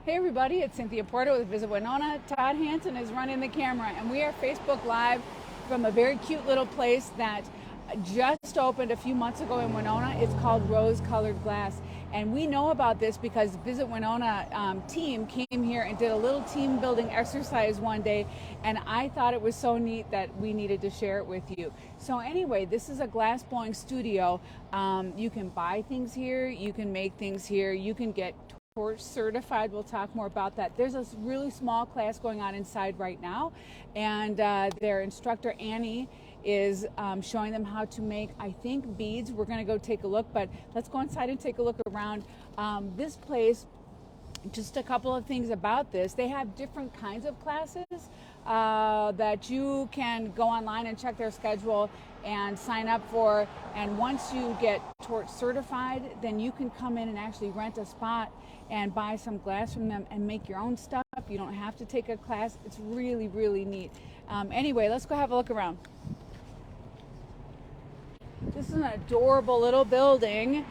Hey everybody, it's Cynthia Porter with Visit Winona. Todd Hansen is running the camera, and we are Facebook Live from a very cute little place that just opened a few months ago in Winona. It's called Rose Colored Glass, and we know about this because Visit Winona team came here and did a little team building exercise one day, and I thought it was so neat that we needed to share it with you. So anyway, this is a glass blowing studio. You can buy things here, you can make things here, you can get torch certified. We'll talk more about that. There's a really small class going on inside right now, and their instructor Annie is showing them how to make, I think, beads. We're going to go take a look, but let's go inside and take a look around this place. Just a couple of things about this. They have different kinds of classes that you can go online and check their schedule and sign up for. And once you get torch certified, then you can come in and actually rent a spot and buy some glass from them and make your own stuff. You don't have to take a class. It's really, really neat. Anyway, let's go have a look around. This is an adorable little building.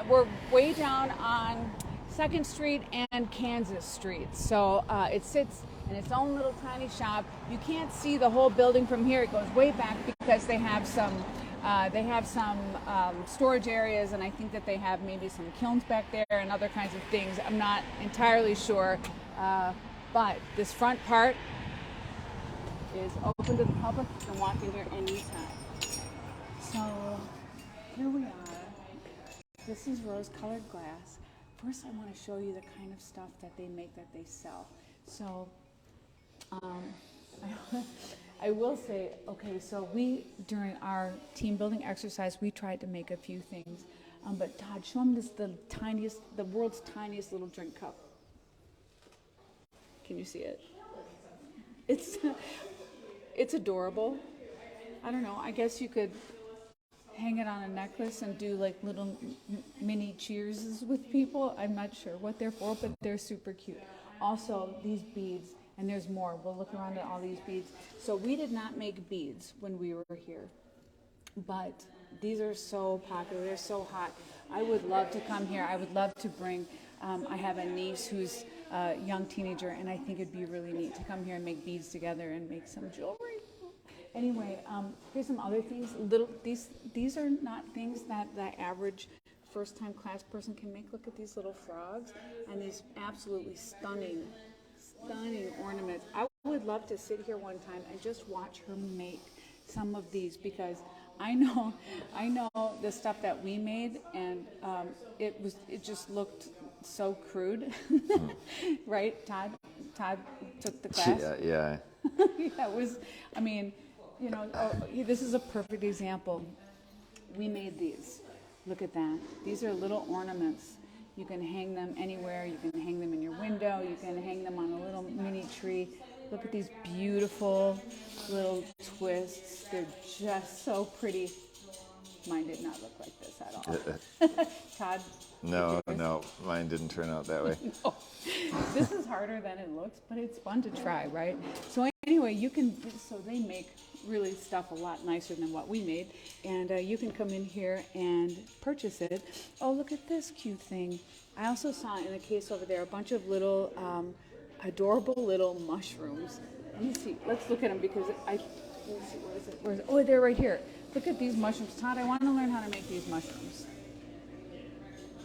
We're way down on 2nd Street and Kansas Street. So it sits in its own little tiny shop. You can't see the whole building from here. It goes way back because they have some storage areas, and I think that they have maybe some kilns back there and other kinds of things. I'm not entirely sure, but this front part is open to the public. You can walk in here anytime. So here we are. This is rose-colored glass. First, I want to show you the kind of stuff that they make, that they sell. So I will say, okay, so during our team building exercise, we tried to make a few things. But Todd, show them the world's tiniest little drink cup. Can you see it? It's adorable. I don't know, I guess you could hang it on a necklace and do like little mini cheerses with people. I'm not sure what they're for, but they're super cute. Also, these beads, and there's more. We'll look around at all these beads. So we did not make beads when we were here, but these are so popular. They're so hot. I would love to come here. I would love to bring, I have a niece who's a young teenager, and I think it'd be really neat to come here and make beads together and make some jewelry. Anyway, here's some other things. These are not things that the average first-time class person can make. Look at these little frogs and these absolutely stunning ornaments. I would love to sit here one time and just watch her make some of these, because I know the stuff that we made, and it just looked so crude, right? Todd took the class. Yeah. Yeah, it was. I mean, this is a perfect example. We made these. Look at that. These are little ornaments. You can hang them anywhere. You can hang them in your window. You can hang them on a little mini tree. Look at these beautiful little twists. They're just so pretty. Mine did not look like this at all. Todd? No, mine didn't turn out that way. No. This is harder than it looks, but it's fun to try, right? So anyway, they make really stuff a lot nicer than what we made, and you can come in here and purchase it. Oh, look at this cute thing. I also saw in the case over there a bunch of little adorable little mushrooms. Let me see. Let's look at them, because let me see, where is it? Oh, they're right here. Look at these mushrooms. Todd, I want to learn how to make these mushrooms.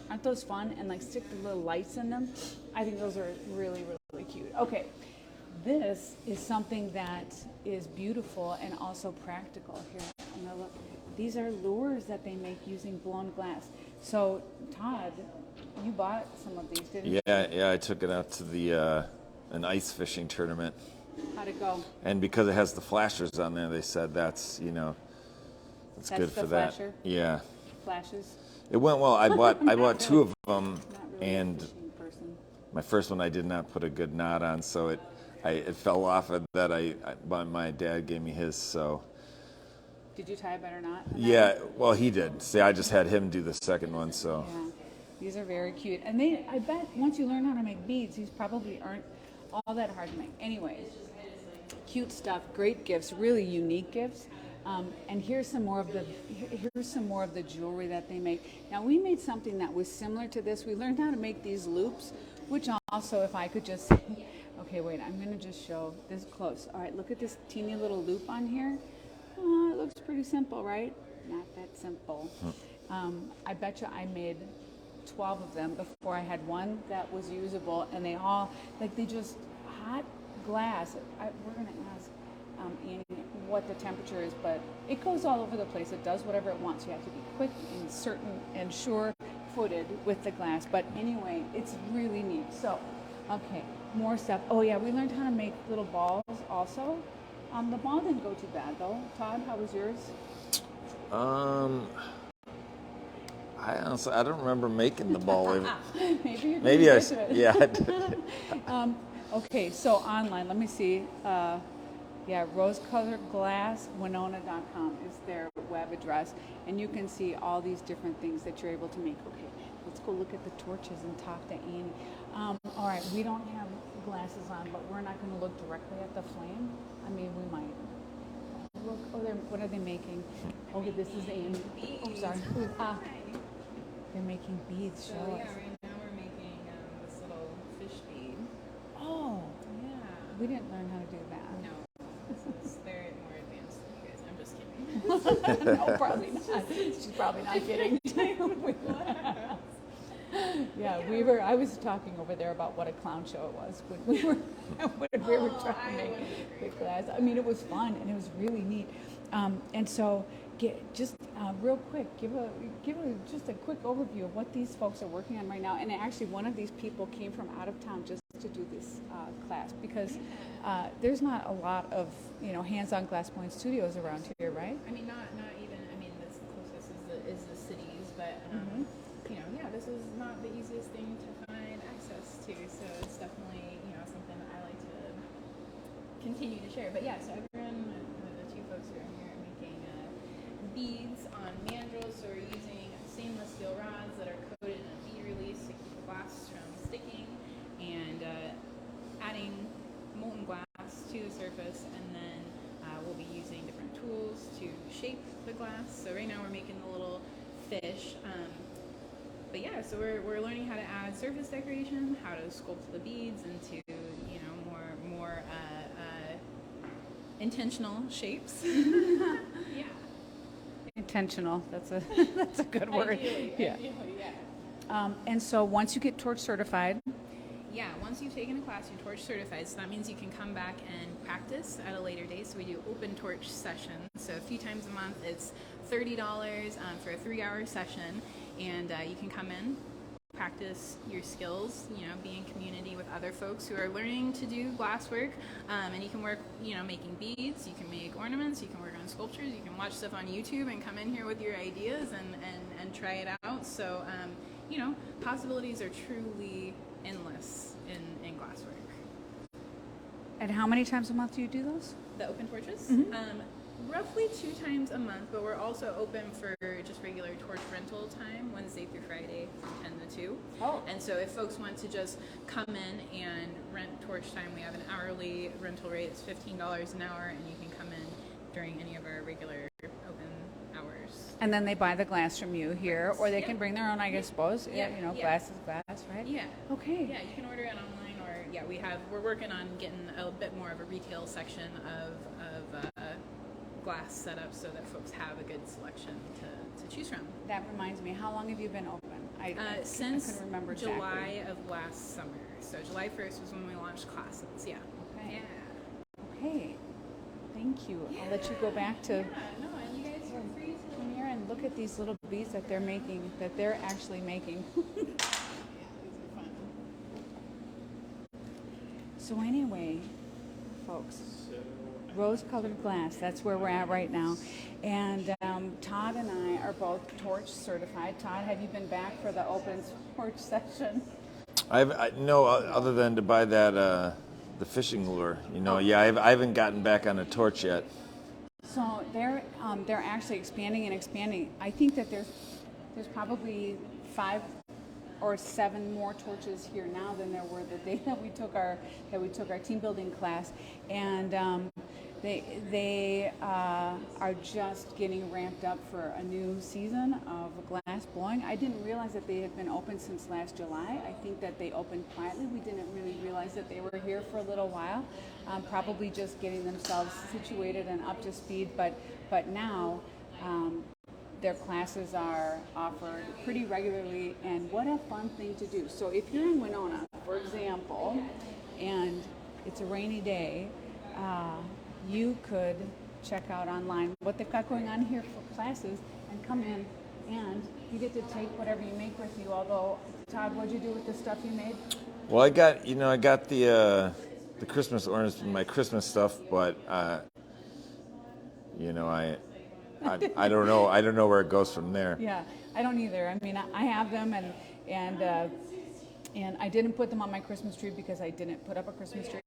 Aren't those fun? And like stick the little lights in them. I think those are really, really cute. Okay, this is something that is beautiful and also practical. Here, I'm gonna look. These are lures that they make using blown glass. So Todd, you bought some of these, didn't you? Yeah, I took it out to an ice fishing tournament. How'd it go? And because it has the flashers on there, they said that's good for that. Flasher? Yeah. Flashes? It went well. I bought two of them, Really and my first one I did not put a good knot on, so it fell off of that. My dad gave me his, so. Did you tie a better knot? Yeah, well, he did. See, I just had him do the second one, so. Yeah, these are very cute, and I bet once you learn how to make beads, these probably aren't all that hard to make. Anyway, cute stuff, great gifts, really unique gifts. And here's some more of the jewelry that they make. Now, we made something that was similar to this. We learned how to make these loops Which also, if I could just, okay, wait, I'm gonna just show this close. All right, look at this teeny little loop on here. It looks pretty simple, right? Not that simple. I bet you I made 12 of them before I had one that was usable, and they all, like, they just, hot glass. We're gonna ask Annie what the temperature is, but it goes all over the place. It does whatever it wants. You have to be quick and certain and sure-footed with the glass. But anyway, it's really neat. So, okay, more stuff. Oh yeah, we learned how to make little balls also. The ball didn't go too bad though. Todd, how was yours? I don't remember making the ball. Maybe I yeah. I did. Okay, so online, let me see. Yeah, rose-colored glass, Winona.com is their web address, and you can see all these different things that you're able to make. Okay, let's go look at the torches and talk to Annie. All right, we don't have glasses on, but we're not going to look directly at the flame. I mean, we might. Look, what are they making? Okay, this is Annie. Oh, sorry. They're making beads. So Show yeah, us. right now we're making this little fish bead. Oh, Yeah. we didn't learn how to do that. No, they're more advanced than you guys. I'm just kidding. No, probably not. She's probably not kidding. Yeah, I was talking over there about what a clown show it was when we were trying to make the class. I mean, it was fun and it was really neat. And so, real quick, give just a quick overview of what these folks are working on right now. And actually, one of these people came from out of town just to do this class because there's not a lot of hands-on glass blowing studios around here, right? I mean, not even. I mean, the closest is the cities, but this is not the easiest thing to find access to. So it's definitely something that I like to continue to share. But yeah, so everyone, the two folks who are here are making beads on mandrels. So we're using stainless steel rods that are coated in a bead release to keep the glass from sticking, and adding molten glass to the surface, and then we'll be using different tools to shape the glass. So right now we're making the little fish. But yeah, so we're learning how to add surface decoration, how to sculpt the beads into more intentional shapes. Yeah. Intentional. That's a good word. Ideally, yeah. And so once you get torch certified. Yeah, once you've taken a class, you're torch certified, so that means you can come back and practice at a later date. So we do open torch sessions. So a few times a month, it's $30 for a 3-hour session, and you can come in, practice your skills, be in community with other folks who are learning to do glasswork, and you can work, making beads, you can make ornaments, you can work on sculptures, you can watch stuff on YouTube and come in here with your ideas and try it out. So, possibilities are truly endless in glasswork. And how many times a month do you do those? The open torches? Mm-hmm. Roughly 2 times a month, but we're also open for just regular torch rental time, Wednesday through Friday from 10 to 2. Oh. And so if folks want to just come in and rent torch time, we have an hourly rental rate. It's $15 an hour, and you can come in during any of our regular open hours. And then they buy the glass from you here, or they can bring their own, I suppose. Yeah. Glass is glass, right? Yeah. Okay. Yeah, you can order it online, or we're working on getting a bit more of a retail section of glass set up so that folks have a good selection to choose from. That reminds me, how long have you been open? Since I couldn't remember exactly. July of last summer. So July 1st was when we launched classes. Yeah. Okay. Yeah. Okay. Thank you. I'll let you go back to No, and you guys are free to come here and look at these little beads that they're making, that they're actually making. Yeah, these are fun. So anyway, folks, rose-colored glass, that's where we're at right now. And Todd and I are both torch certified. Todd, have you been back for the open torch session? No, other than to buy that the fishing lure. I haven't gotten back on a torch yet. So they're actually expanding and expanding. I think that there's probably 5 or 7 more torches here now than there were the day that we took our team building class. And They are just getting ramped up for a new season of glass blowing. I didn't realize that they had been open since last July. I think that they opened quietly. We didn't really realize that they were here for a little while, probably just getting themselves situated and up to speed. But now their classes are offered pretty regularly, and what a fun thing to do. So if you're in Winona, for example, and it's a rainy day, you could check out online what they've got going on here for classes and come in, and you get to take whatever you make with you. Although, Todd, what'd you do with the stuff you made? Well, I got the Christmas ornaments, my Christmas stuff, but I don't know. I don't know where it goes from there. Yeah, I don't either. I mean, I have them, and I didn't put them on my Christmas tree because I didn't put up a Christmas tree.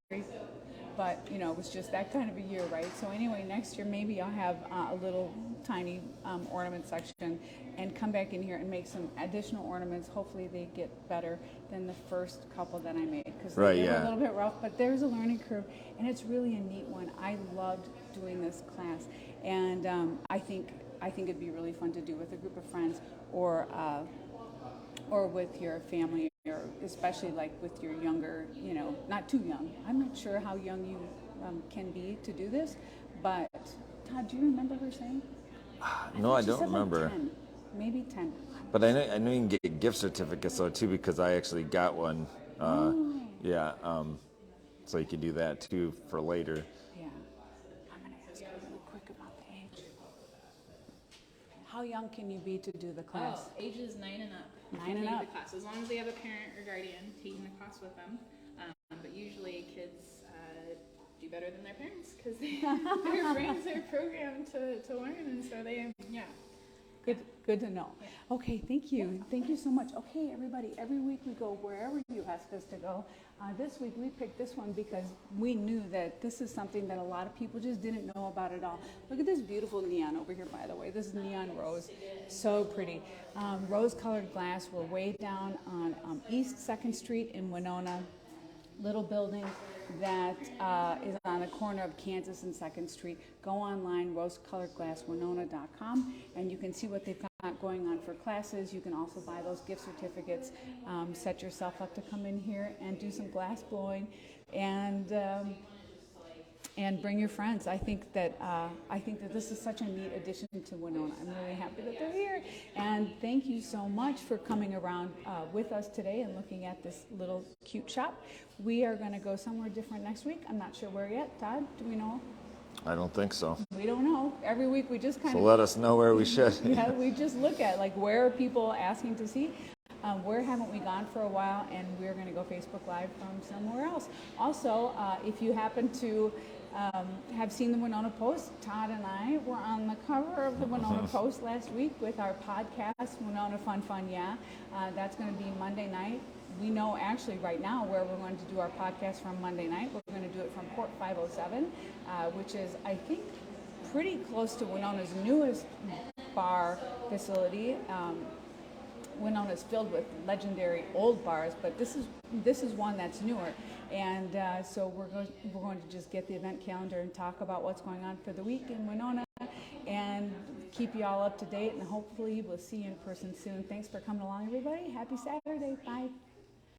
But it was just that kind of a year, right? So anyway, next year maybe I'll have a little tiny ornament section and come back in here and make some additional ornaments. Hopefully they get better than the first couple that I made, because they were a little bit rough. But there's a learning curve, and it's really a neat one. I loved doing this class, and I think it'd be really fun to do with a group of friends or with your family, or especially like with your younger, not too young. I'm not sure how young you can be to do this, but Todd, do you remember her saying? No, I don't remember. Like 10, maybe 10. But I know you can get gift certificates though too, because I actually got one. Yeah, so you can do that too for later. Yeah. I'm going to ask her really quick about the age. How young can you be to do the class? Oh, ages 9 and up. 9 and up. The class, as long as they have a parent or guardian taking the class with them. But usually kids do better than their parents because their brains are programmed to learn, and so they, yeah. Good to know. Okay, thank you. Thank you so much. Okay, everybody, every week we go wherever you ask us to go. This week we picked this one because we knew that this is something that a lot of people just didn't know about at all. Look at this beautiful neon over here, by the way. This is neon rose. So pretty. Rose-colored glass. We're way down on East 2nd Street in Winona. Little building that is on the corner of Kansas and 2nd Street. Go online, rosecoloredglasswinona.com, and you can see what they've got going on for classes. You can also buy those gift certificates. Set yourself up to come in here and do some glass blowing, and bring your friends. I think that this is such a neat addition to Winona. I'm really happy that they're here, and thank you so much for coming around with us today and looking at this little cute shop. We are going to go somewhere different next week. I'm not sure where yet. Todd, do we know? I don't think so. We don't know. Every week we just kind of... So let us know where we should. Yeah, we just look at where are people asking to see. Where haven't we gone for a while, and we're going to go Facebook Live from somewhere else. Also, if you happen to have seen the Winona Post, Todd and I were on the cover of the Winona Post last week with our podcast, Winona Fun Fun Yeah. That's going to be Monday night. We know actually right now where we're going to do our podcast from Monday night. We're going to do it from Port 507, which is, I think, pretty close to Winona's newest bar facility. Winona's filled with legendary old bars, but this is one that's newer, and so we're going to just get the event calendar and talk about what's going on for the week in Winona, and keep you all up to date, and hopefully we'll see you in person soon. Thanks for coming along, everybody. Happy Saturday. Bye.